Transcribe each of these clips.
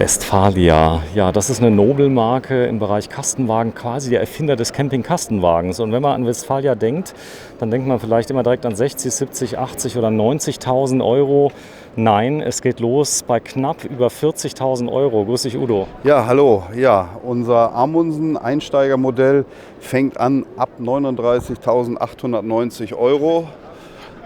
Westfalia, ja, das ist eine Nobelmarke im Bereich Kastenwagen, quasi der Erfinder des Camping-Kastenwagens. Und wenn man an Westfalia denkt, dann denkt man vielleicht immer direkt an 60, 70, 80 oder 90.000 Euro. Nein, es geht los bei knapp über 40.000 Euro. Grüß dich, Udo. Ja, hallo. Ja, unser Amundsen Einsteigermodell fängt an ab 39.890 Euro.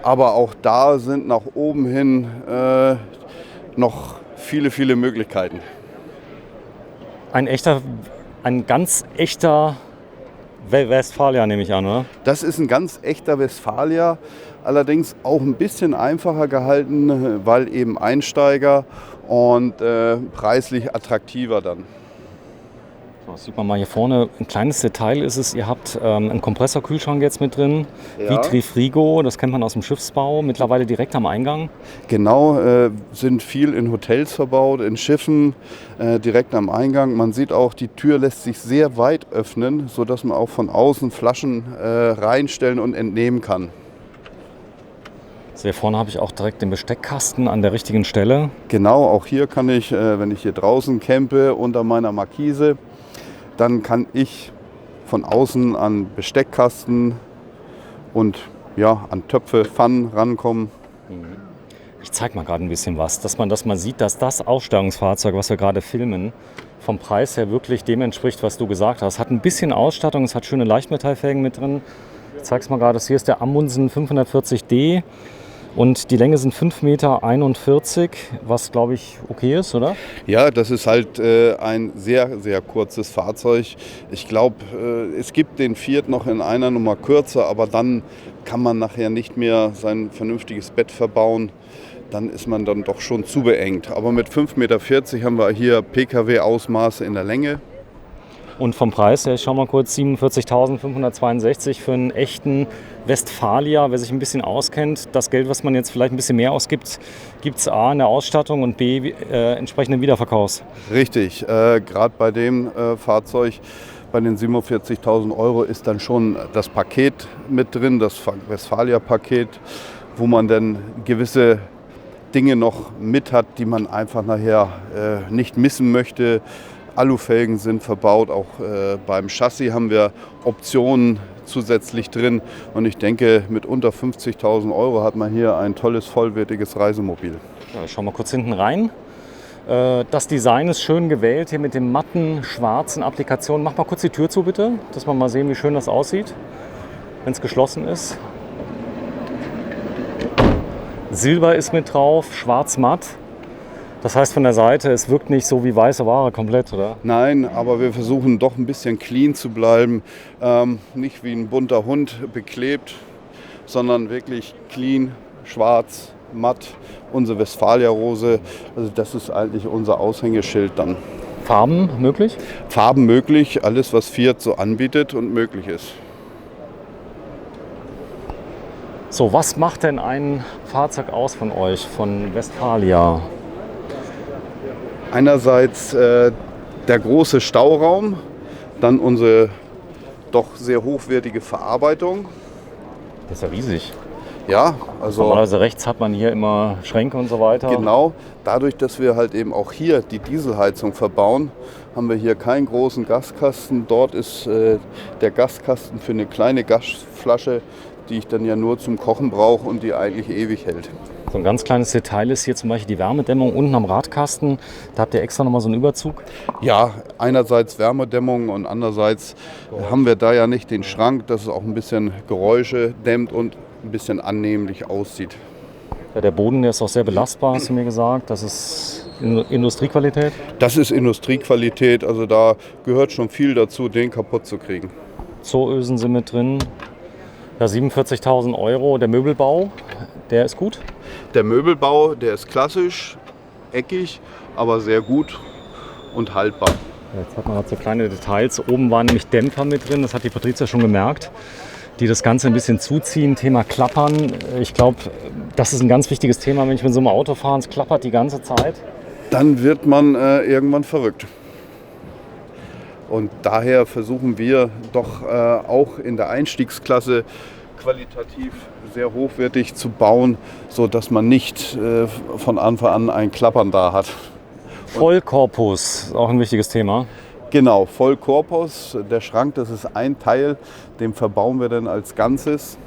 Aber auch da sind nach oben hin noch viele Möglichkeiten. Ein ganz echter Westfalia, nehme ich an, oder? Das ist ein ganz echter Westfalia, allerdings auch ein bisschen einfacher gehalten, weil eben Einsteiger und preislich attraktiver dann. So, das sieht man mal hier vorne. Ein kleines Detail ist es, ihr habt einen Kompressorkühlschrank jetzt mit drin. Ja. Vitrifrigo, das kennt man aus dem Schiffsbau, mittlerweile direkt am Eingang. Genau, sind viel in Hotels verbaut, in Schiffen, direkt am Eingang. Man sieht auch, die Tür lässt sich sehr weit öffnen, sodass man auch von außen Flaschen reinstellen und entnehmen kann. So, hier vorne habe ich auch direkt den Besteckkasten an der richtigen Stelle. Genau, auch hier kann ich, wenn ich hier draußen campe unter meiner Markise, dann kann ich von außen an Besteckkasten und ja, an Töpfe, Pfannen rankommen. Ich zeige mal gerade ein bisschen was, dass man das mal sieht, dass das Ausstattungsfahrzeug, was wir gerade filmen, vom Preis her wirklich dem entspricht, was du gesagt hast. Hat ein bisschen Ausstattung, es hat schöne Leichtmetallfelgen mit drin. Ich zeige es mal gerade, das hier ist der Amundsen 540D. Und die Länge sind 5,41 Meter, was glaube ich okay ist, oder? Ja, das ist halt ein sehr kurzes Fahrzeug. Ich glaube, es gibt den Fiat noch in einer Nummer kürzer, aber dann kann man nachher nicht mehr sein vernünftiges Bett verbauen. Dann ist man dann doch schon zu beengt. Aber mit 5,40 Meter haben wir hier Pkw-Ausmaße in der Länge. Und vom Preis her, ich schau mal kurz, 47.562 für einen echten Westfalia. Wer sich ein bisschen auskennt, das Geld, was man jetzt vielleicht ein bisschen mehr ausgibt, gibt es A in der Ausstattung und B entsprechenden Wiederverkaufs. Richtig, gerade bei dem Fahrzeug, bei den 47.000 Euro ist dann schon das Paket mit drin, das Westfalia-Paket, wo man dann gewisse Dinge noch mit hat, die man einfach nachher nicht missen möchte. Alufelgen sind verbaut, auch beim Chassis haben wir Optionen zusätzlich drin. Und ich denke, mit unter 50.000 Euro hat man hier ein tolles, vollwertiges Reisemobil. Ja, schauen wir kurz hinten rein. Das Design ist schön gewählt, hier mit den matten, schwarzen Applikationen. Mach mal kurz die Tür zu, bitte, dass wir mal sehen, wie schön das aussieht, wenn es geschlossen ist. Silber ist mit drauf, schwarz matt. Das heißt von der Seite, es wirkt nicht so wie weiße Ware komplett, oder? Nein, aber wir versuchen doch ein bisschen clean zu bleiben. Nicht wie ein bunter Hund beklebt, sondern wirklich clean, schwarz, matt. Unsere Westfalia-Rose, also das ist eigentlich unser Aushängeschild dann. Farben möglich? Farben möglich, alles was Fiat so anbietet und möglich ist. So, was macht denn ein Fahrzeug aus von euch, von Westfalia? Einerseits der große Stauraum, dann unsere doch sehr hochwertige Verarbeitung. Das ist ja riesig. Ja, also Normalerweise rechts hat man hier immer Schränke und so weiter. genau, dadurch, dass wir halt eben auch hier die Dieselheizung verbauen, haben wir hier keinen großen Gaskasten. Dort ist der Gaskasten für eine kleine Gasflasche, die ich dann ja nur zum Kochen brauche und die eigentlich ewig hält. So ein ganz kleines Detail ist hier zum Beispiel die Wärmedämmung unten am Radkasten. Da habt ihr extra nochmal so einen Überzug. Ja, einerseits Wärmedämmung und andererseits haben wir da ja nicht den Schrank, dass es auch ein bisschen Geräusche dämmt und ein bisschen annehmlich aussieht. Ja, der Boden, der ist auch sehr belastbar, hast du mir gesagt. Das ist Industriequalität. Das ist Industriequalität, also da gehört schon viel dazu, den kaputt zu kriegen. Zooösen sind mit drin. Ja, 47.000 Euro. Der Möbelbau, der ist gut. Der Möbelbau, der ist klassisch, eckig, aber sehr gut und haltbar. Jetzt hat man halt so kleine Details. Oben waren nämlich Dämpfer mit drin, das hat die Patricia schon gemerkt, die das Ganze ein bisschen zuziehen. Thema Klappern. Ich glaube, das ist ein ganz wichtiges Thema, wenn ich mit so einem Auto fahre, es klappert die ganze Zeit. Dann wird man irgendwann verrückt. Und daher versuchen wir doch auch in der Einstiegsklasse qualitativ sehr hochwertig zu bauen, sodass man nicht von Anfang an ein Klappern da hat. Vollkorpus, auch ein wichtiges Thema. Genau, Vollkorpus. Der Schrank, das ist ein Teil, den verbauen wir dann als Ganzes.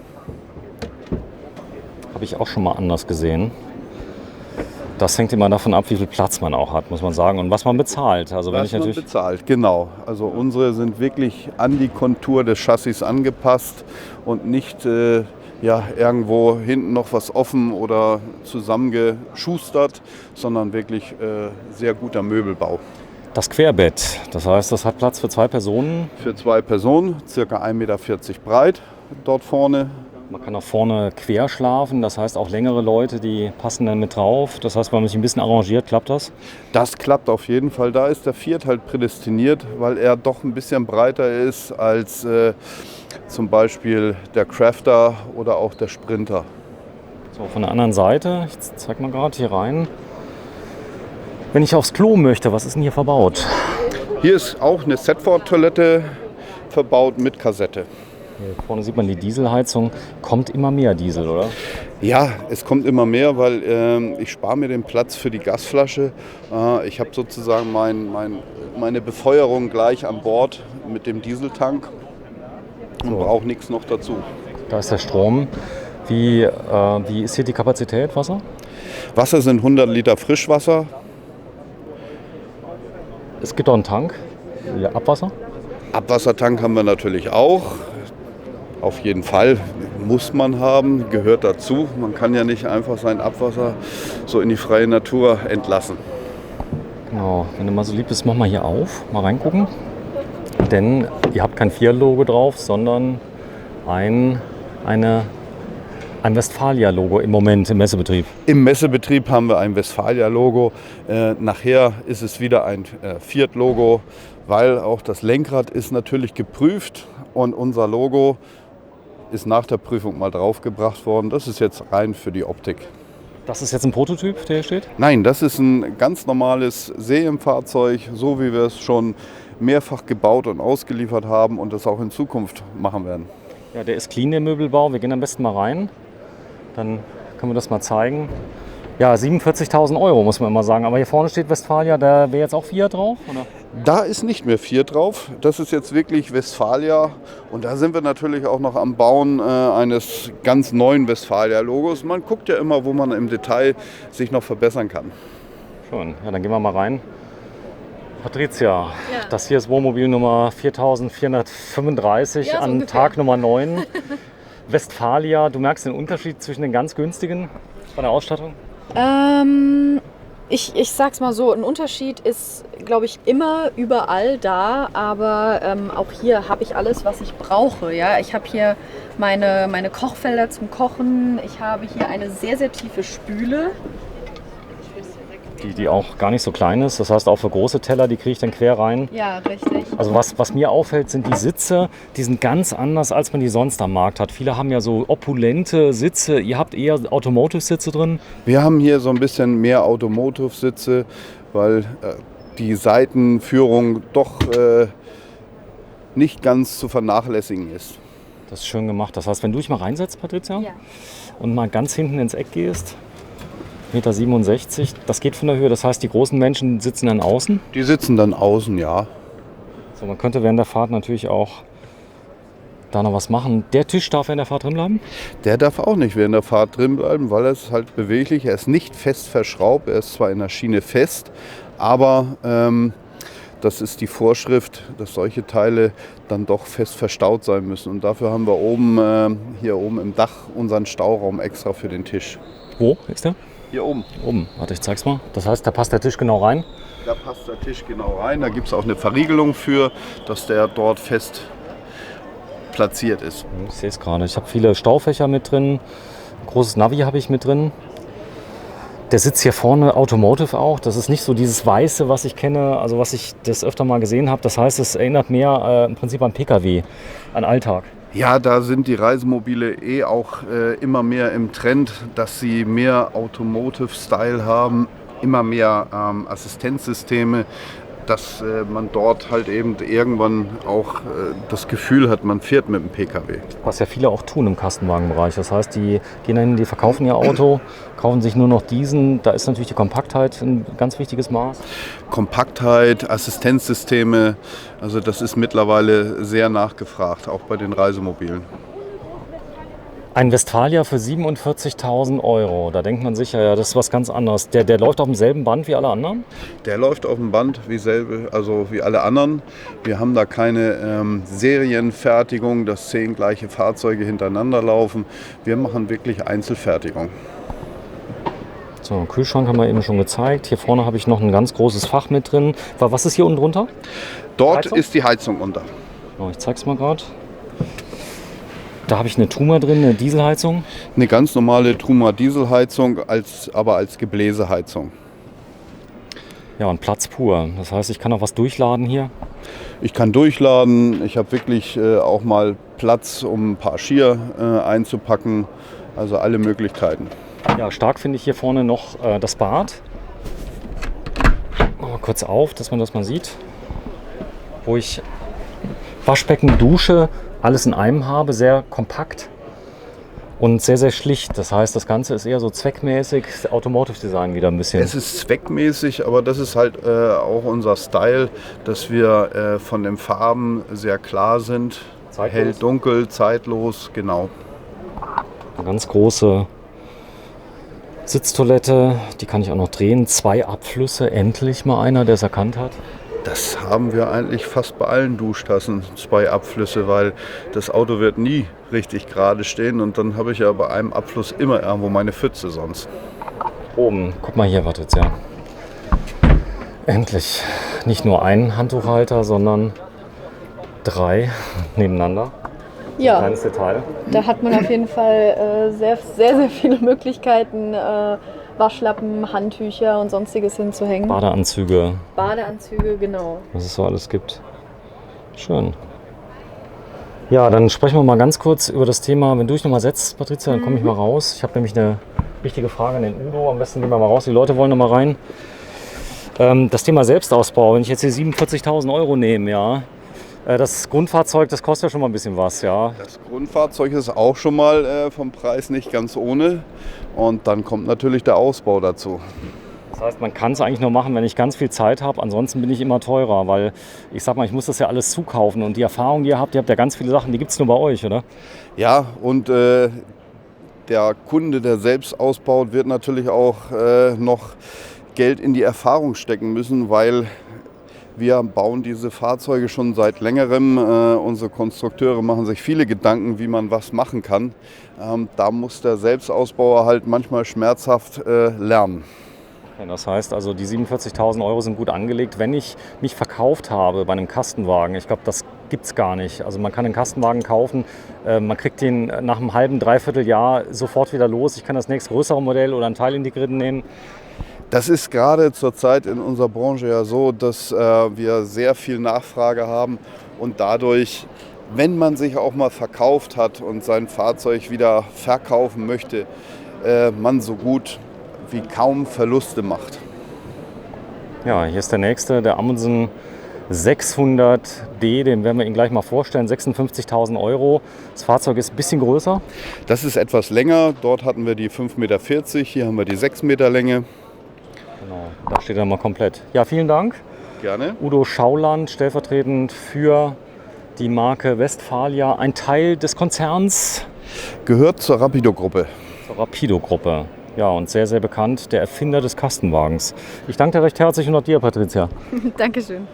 Habe ich auch schon mal anders gesehen. Das hängt immer davon ab, wie viel Platz man auch hat, muss man sagen, und was man bezahlt. Also wenn Was ich man natürlich bezahlt, genau. Also unsere sind wirklich an die Kontur des Chassis angepasst und nicht irgendwo hinten noch was offen oder zusammengeschustert, sondern wirklich sehr guter Möbelbau. das Querbett, das heißt, das hat Platz für 2 Personen. Für 2 Personen, ca. 1,40 Meter breit dort vorne. Man kann auch vorne quer schlafen, das heißt auch längere Leute, die passen dann mit drauf. Das heißt, wenn man sich ein bisschen arrangiert, klappt das. Das klappt auf jeden Fall. Da ist der Fiat halt prädestiniert, weil er doch ein bisschen breiter ist als zum Beispiel der Crafter oder auch der Sprinter. So, von der anderen Seite, ich zeig mal gerade hier rein. Wenn ich aufs Klo möchte, was ist denn hier verbaut? Hier ist auch eine Setford-Toilette verbaut mit Kassette. Hier vorne sieht man die Dieselheizung. Kommt immer mehr Diesel, oder? Ja, es kommt immer mehr, weil ich spare mir den Platz für die Gasflasche. Ich habe sozusagen meine Befeuerung gleich an Bord mit dem Dieseltank und brauche nichts noch dazu. Da ist der Strom. Wie ist hier die Kapazität Wasser? Wasser sind 100 Liter Frischwasser. Es gibt auch einen Tank, ja, Abwasser. Abwassertank haben wir natürlich auch. Auf jeden Fall muss man haben, gehört dazu. Man kann ja nicht einfach sein Abwasser so in die freie Natur entlassen. Genau, wenn du mal so lieb bist, mach mal hier auf, mal reingucken. Denn ihr habt kein Fiat-Logo drauf, sondern ein Westfalia-Logo im Moment im Messebetrieb. Im Messebetrieb haben wir ein Westfalia-Logo. Nachher ist es wieder ein Fiat-Logo, weil auch das Lenkrad ist natürlich geprüft und unser Logo ist nach der Prüfung mal draufgebracht worden. Das ist jetzt rein für die Optik. Das ist jetzt ein Prototyp, der hier steht? Nein, das ist ein ganz normales Serienfahrzeug, so wie wir es schon mehrfach gebaut und ausgeliefert haben und das auch in Zukunft machen werden. Ja, der ist clean, der Möbelbau. Wir gehen am besten mal rein. Dann können wir das mal zeigen. Ja, 47.000 Euro muss man immer sagen. Aber hier vorne steht Westfalia, da wäre jetzt auch Fiat drauf, oder? Da ist nicht mehr Fiat drauf. Das ist jetzt wirklich Westfalia. Und da sind wir natürlich auch noch am Bauen eines ganz neuen Westfalia-Logos. Man guckt ja immer, wo man im Detail sich noch verbessern kann. Schön. Ja, dann gehen wir mal rein. Patricia, das hier ist Wohnmobil Nummer 4435 Ja, so an ungefähr. Tag Nummer 9. Westfalia, du merkst den Unterschied zwischen den ganz günstigen bei der Ausstattung? Ich sag's mal so, ein Unterschied ist, glaube ich, immer überall da, aber auch hier habe ich alles, was ich brauche. Ja? Ich habe hier meine Kochfelder zum Kochen, ich habe hier eine sehr, sehr tiefe Spüle. Die auch gar nicht so klein ist. Das heißt, auch für große Teller, die kriege ich dann quer rein. Ja, richtig. Also was mir auffällt, sind die Sitze, die sind ganz anders, als man die sonst am Markt hat. Viele haben ja so opulente Sitze. Ihr habt eher Automotive-Sitze drin. Wir haben hier so ein bisschen mehr Automotive-Sitze, weil die Seitenführung doch nicht ganz zu vernachlässigen ist. Das ist schön gemacht. Das heißt, wenn du dich mal reinsetzt, Patricia, Ja. und mal ganz hinten ins Eck gehst, 1,67 Meter, das geht von der Höhe. Das heißt, die großen Menschen sitzen dann außen. Die sitzen dann außen, ja. So, man könnte während der Fahrt natürlich auch da noch was machen. Der Tisch darf während der Fahrt drin bleiben? Der darf auch nicht während der Fahrt drin bleiben, weil er ist halt beweglich. Er ist nicht fest verschraubt, er ist zwar in der Schiene fest, aber das ist die Vorschrift, dass solche Teile dann doch fest verstaut sein müssen. Und dafür haben wir oben, hier oben im Dach unseren Stauraum extra für den Tisch. Wo ist der? Hier oben. Oben. Warte, ich zeig's mal. Das heißt, da passt der Tisch genau rein. Da passt der Tisch genau rein. Da gibt es auch eine Verriegelung für, dass der dort fest platziert ist. Ich sehe es gerade. Ich habe viele Staufächer mit drin. Ein großes Navi habe ich mit drin. Der Sitz hier vorne, Automotive auch. Das ist nicht so dieses Weiße, was ich kenne, also was ich das öfter mal gesehen habe. Das heißt, es erinnert mehr im Prinzip an PKW, an Alltag. Ja, da sind die Reisemobile auch immer mehr im Trend, dass sie mehr Automotive-Style haben, immer mehr Assistenzsysteme. dass man dort halt eben irgendwann auch das Gefühl hat, man fährt mit dem Pkw. Was ja viele auch tun im Kastenwagenbereich. Das heißt, die gehen dahin, die verkaufen ihr Auto, kaufen sich nur noch diesen. Da ist natürlich die Kompaktheit ein ganz wichtiges Maß. Kompaktheit, Assistenzsysteme, also das ist mittlerweile sehr nachgefragt, auch bei den Reisemobilen. Ein Westfalia für 47.000 Euro. Da denkt man sich ja, das ist was ganz anderes. Der läuft auf demselben Band wie alle anderen? Der läuft auf dem Band wie alle anderen. Wir haben da keine Serienfertigung, dass 10 gleiche Fahrzeuge hintereinander laufen. Wir machen wirklich Einzelfertigung. So, Kühlschrank haben wir eben schon gezeigt. Hier vorne habe ich noch ein ganz großes Fach mit drin. Was ist hier unten drunter? Dort Heizung? ist die Heizung unter. Oh, ich zeige es mal gerade. Da habe ich eine Truma drin, eine Dieselheizung. Eine ganz normale Truma Dieselheizung, aber als Gebläseheizung. Ja, und Platz pur. Das heißt, ich kann auch was durchladen hier. Ich kann durchladen. Ich habe wirklich auch mal Platz, um ein paar Skier einzupacken. Also alle Möglichkeiten. Ja, stark finde ich hier vorne noch das Bad. Mal kurz auf, dass man das mal sieht. Wo ich Waschbecken, Dusche, alles in einem habe, sehr kompakt und sehr, sehr schlicht. Das heißt, das Ganze ist eher so zweckmäßig, Automotive Design wieder ein bisschen. Es ist zweckmäßig, aber das ist halt auch unser Style, dass wir von den Farben sehr klar sind. Zeitlos. Hell, dunkel, zeitlos, genau. Eine ganz große Sitztoilette, die kann ich auch noch drehen. 2 Abflüsse, endlich mal einer, der es erkannt hat. Das haben wir eigentlich fast bei allen Duschtassen, 2 Abflüsse, weil das Auto wird nie richtig gerade stehen und dann habe ich ja bei einem Abfluss immer irgendwo meine Pfütze sonst. Oben, guck mal hier, Patricia. Endlich. Nicht nur ein Handtuchhalter, sondern 3 nebeneinander. Ja, Kleines Detail. da hat man auf jeden Fall sehr, sehr, sehr viele Möglichkeiten, Waschlappen, Handtücher und sonstiges hinzuhängen. Badeanzüge, Badeanzüge, genau. was es so alles gibt. Schön. Ja, dann sprechen wir mal ganz kurz über das Thema. Wenn du dich nochmal setzt, Patricia, dann komme ich mal raus. Ich habe nämlich eine wichtige Frage an den Udo. Am besten gehen wir mal raus. Die Leute wollen noch mal rein. Das Thema Selbstausbau. Wenn ich jetzt hier 47.000 Euro nehme, ja, das Grundfahrzeug, das kostet ja schon mal ein bisschen was, ja. Das Grundfahrzeug ist auch schon mal vom Preis nicht ganz ohne und dann kommt natürlich der Ausbau dazu. Das heißt, man kann es eigentlich nur machen, wenn ich ganz viel Zeit habe. Ansonsten bin ich immer teurer, weil ich sag mal, ich muss das ja alles zukaufen. Und die Erfahrung, die ihr habt ja ganz viele Sachen, die gibt es nur bei euch, oder? Ja, und der Kunde, der selbst ausbaut, wird natürlich auch noch Geld in die Erfahrung stecken müssen, weil wir bauen diese Fahrzeuge schon seit längerem. Unsere Konstrukteure machen sich viele Gedanken, wie man was machen kann. Da muss der Selbstausbauer halt manchmal schmerzhaft lernen. Ja, das heißt also, die 47.000 Euro sind gut angelegt. Wenn ich mich verkauft habe bei einem Kastenwagen, ich glaube, das gibt es gar nicht. Also man kann einen Kastenwagen kaufen, man kriegt den nach einem halben, dreiviertel Jahr sofort wieder los. Ich kann das nächste größere Modell oder einen teilintegrierten nehmen. Das ist gerade zurzeit in unserer Branche ja so, dass wir sehr viel Nachfrage haben und dadurch, wenn man sich auch mal verkauft hat und sein Fahrzeug wieder verkaufen möchte, man so gut wie kaum Verluste macht. Ja, hier ist der nächste, der Amundsen 600D, den werden wir Ihnen gleich mal vorstellen, 56.000 Euro. Das Fahrzeug ist ein bisschen größer. Das ist etwas länger, dort hatten wir die 5,40 Meter, hier haben wir die 6 Meter Länge. Genau, da steht er mal komplett. Ja, vielen Dank. Gerne. Udo Schauland, stellvertretend für die Marke Westfalia, ein Teil des Konzerns. Gehört zur Rapido-Gruppe. Zur Rapido-Gruppe. Ja, und sehr, sehr bekannt, der Erfinder des Kastenwagens. Ich danke dir recht herzlich und auch dir, Patricia. Dankeschön.